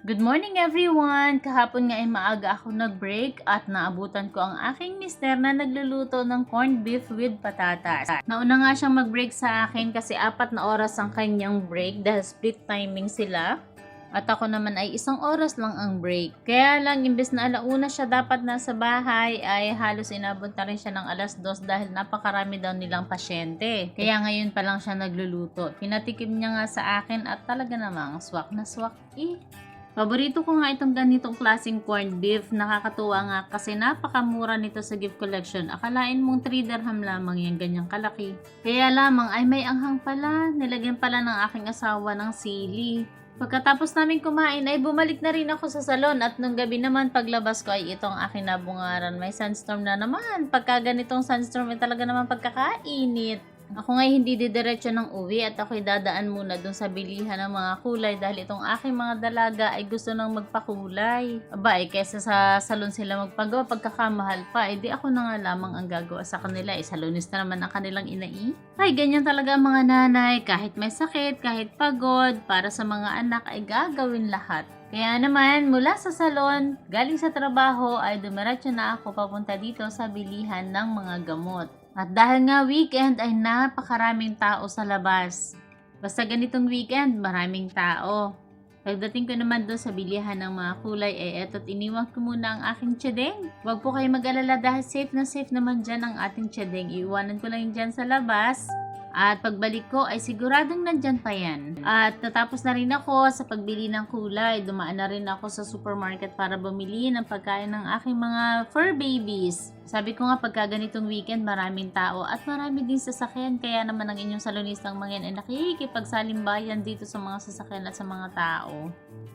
Good morning everyone! Kahapon nga ay maaga ako nag-break at naabutan ko ang aking mister na nagluluto ng corned beef with patatas. Nauna nga siyang mag-break sa akin kasi 4 na oras ang kanyang break dahil split timing sila. At ako naman ay 1 oras lang ang break. Kaya lang, imbes na 1:00 siya dapat nasa bahay, ay halos inabot na rin siya ng 2:00 dahil napakarami daw nilang pasyente. Kaya ngayon pa lang siya nagluluto. Pinatikim niya nga sa akin at talaga namang swak na swak Paborito ko nga itong ganitong klaseng corned beef. Nakakatuwa nga kasi napakamura nito sa gift collection. Akalain mong 3 dirham lamang yung ganyang kalaki. Kaya lamang ay may anghang pala. Nilagyan pala ng aking asawa ng sili. Pagkatapos namin kumain ay bumalik na rin ako sa salon at nung gabi naman paglabas ko ay itong aking nabungaran. May sandstorm na naman. Pagka ganitong sandstorm ay talaga naman pagkakainit. Ako ngay hindi didiretso ng uwi at ako'y dadaan muna dun sa bilihan ng mga kulay dahil itong aking mga dalaga ay gusto nang magpakulay. Aba, kesa sa salon sila magpagawa, pagkakamahal pa, di ako na nga lamang ang gagawa sa kanila. Salonista naman ang kanilang inai. Ay, ganyan talaga ang mga nanay. Kahit may sakit, kahit pagod, para sa mga anak ay gagawin lahat. Kaya naman, mula sa salon, galing sa trabaho, ay dumiretso na ako papunta dito sa bilihan ng mga gamot. At dahil nga weekend ay napakaraming tao sa labas. Basta ganitong weekend, maraming tao. Pagdating ko naman doon sa bilihan ng mga kulay, eto't iniwan ko muna ang aking tiyadeng. Huwag po kayo mag-alala dahil safe na safe naman dyan ang ating tiyadeng. Iiwanan ko lang dyan sa labas. At pagbalik ko ay siguradong nandyan pa yan. At natapos na rin ako sa pagbili ng kulay. Dumaan na rin ako sa supermarket para bumili ng pagkain ng aking mga fur babies. Sabi ko nga pagka ganitong weekend maraming tao at marami din sasakyan. Kaya naman ang inyong salonistang mga yan ay nakikipagsalimbayan dito sa mga sasakyan at sa mga tao.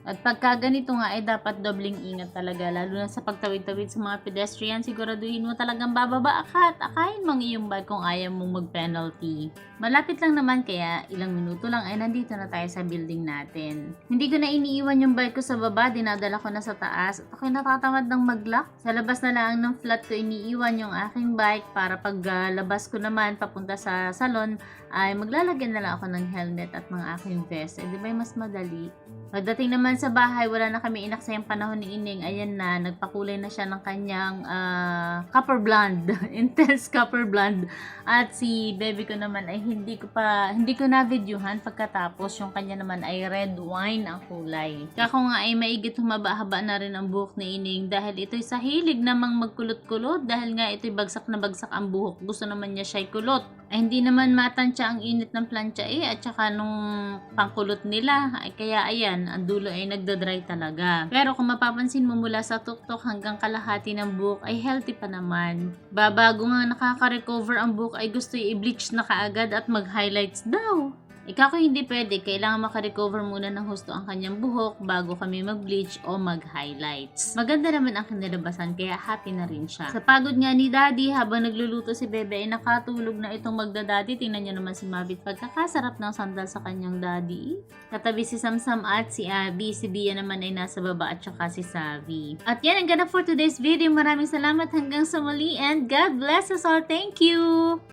At pagka ganito nga ay dapat dobling ingat talaga. Lalo na sa pagtawid-tawid sa mga pedestrian, siguraduhin mo talagang bababa ka at akayin mong iyong bike kung ayaw mong mag-penalty. Malapit lang naman kaya ilang minuto lang ay nandito na tayo sa building natin. Hindi ko na iniiwan yung bike ko sa baba, dinadala ko na sa taas. At ako'y natatamad ng mag-lock. Sa labas na lang ng flat ko iniiwan yung aking bike para pag labas ko naman papunta sa salon ay maglalagyan na lang ako ng helmet at mga aking vest. Di ba mas madali? Pagdating naman sa bahay, wala na kami inaksayang panahon ni Ining. Ayan na, nagpakulay na siya ng kanyang copper blonde. Intense copper blonde. At si baby ko naman ay hindi ko na videohan pagkatapos. Yung kanya naman ay red wine ang kulay. Kako nga ay maigit humaba-haba na rin ang buhok ni Ining dahil ito'y sa hilig namang magkulot-kulot dahil nga ito'y bagsak na bagsak ang buhok. Gusto naman niya siya'y kulot. Ay hindi naman matansya ang init ng plancha at saka nung pangkulot nila. Ay kaya ayan, ang dulo ay nagdadry talaga. Pero kung mapapansin mo mula sa tuktok hanggang kalahati ng buhok ay healthy pa naman. Bago nga nakaka-recover ang buhok ay gusto i-bleach na kaagad at mag-highlights daw. Ikaw hindi pwede, kailangan makarecover muna ng husto ang kanyang buhok bago kami mag-bleach o mag-highlights. Maganda naman ang kanilabasan kaya happy na rin siya. Sa pagod nga ni Daddy habang nagluluto si Bebe ay nakatulog na itong magdadadi. Tingnan niyo naman si Mabit pagkakasarap ng sandal sa kanyang daddy. Katabi si Samsam at si Abby. Si Bia naman ay nasa baba at saka si Savi. At yan ang ganap for today's video. Maraming salamat hanggang sa muli and God bless us all. Thank you!